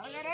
5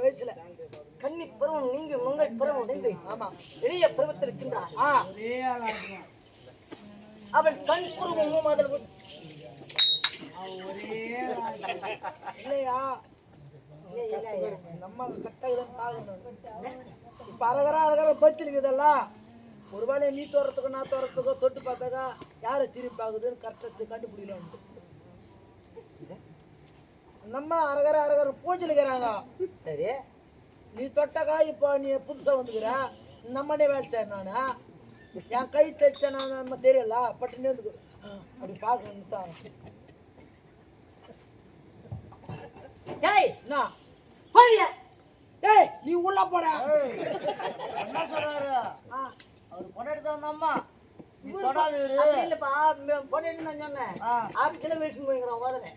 வயசுல கன்னி பருவம் நீங்க மங்கை பருவம் அடைந்து இளைய பருவத்தில் இருக்கின்றார். அவள் கண் பருவம் இல்லையா நம்ம இப்ப அரகர பச்சிருக்குதல்ல. ஒருவேளை நீ தோறத்துக்கோ நான் தோறத்துக்கோ தொட்டு பார்த்தாக்கா யாரை திரும்பி பாக்குதுன்னு கரெக்டா கண்டுபிடிக்கல. நம்ம அரகர பூஜைக்கிறாங்க. சரி, நீ தொட்டக்கா இப்போ நீ புதுசா வந்துக்கிற நம்மனே வேலை செய்ய. நானு என் கை தைச்ச நான் நம்ம தெரியல பட்டுன்னு வந்து அப்படி பார்க்கணும். நீ உள்ள போட என்ன சொல்றாரு? அவர் பொண்ணு அம்மா நீ தொடாது இல்லப்பா பொண்ணு நான் சொன்னேன். ஆபீஸ்ல பேசி போய்க்கிறோம் வாதனை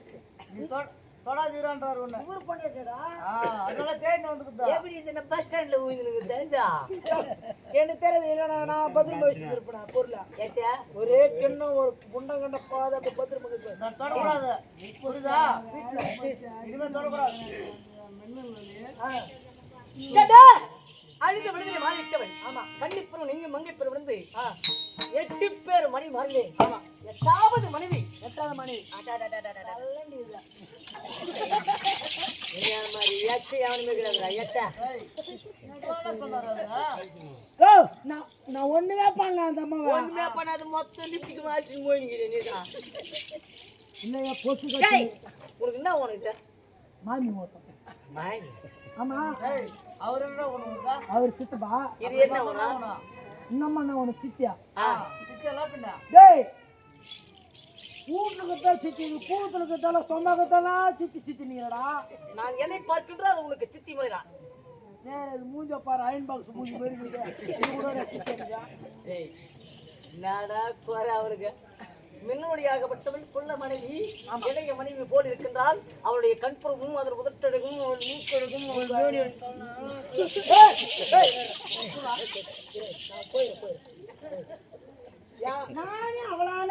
நீ தொடாதீரான்றார் ஒண்ணு. ஊர் பொண்ணுடா அதனால தேடி வந்துக்குதா. எப்படி இந்த பஸ் ஸ்டாண்ட்ல ஊயினுக்கு தெரிஞ்சா எனக்கு தெரியாது. இல்லைன்னா நான் பத்திரமா வச்சுட்டு இருப்பேன் பொருளை. ஏட்டா ஒரே கிண்ணம் ஒரு குண்டம் கண்ட பாதை அப்படி பத்திரமா இருக்கு. நான் தொடக்கூடாது புரியுதா? இனிமே தொடக்கூடாது. அழுத விடுதலை மாறிட்டவன். ஆமா, கன்னிப்பருவம் நீங்க மங்கைப்பருவம் விழுந்து 8 பேர் மணி மாறினே. ஆமா, 8வது மனைவி. 8வது மனைவி நான் ஒண்ணுமே பண்ணல. அந்த அம்மா ஒண்ணுமே பண்ணாது. மொத்தம் லிப்டிக்கு மாறிச்சு போயிக்கிறேன். இல்லையா பொசு உனக்கு என்ன உனக்கு மாமி ஓட்டம் மாமி. ஆமா, அவர் சித்தப்பா. இது என்ன இன்னம்மா உனக்கு சித்தியா? வீட்டுக்குத்தான் சித்தி, கூட்டுக்குத்தால சொந்தக்கத்தாலாம் சித்தி சித்தி நீடா. நான் எதை பார்க்கின்ற அது உனக்கு சித்தி முறைதான். அது மூஞ்ச பாரு, அயன் பாக்ஸ் மூஞ்சி போயிருக்குது. சித்தியா நாடா குறை அவருக்கு மின்னொழியாகப்பட்டவள் கொள்ள மனைவி இளைய மனைவி போல் இருக்கின்றால் அவளுடைய கண்புறமும் அதன் உதட்டழகும் அவள் மூக்கழகும் நானே அவளால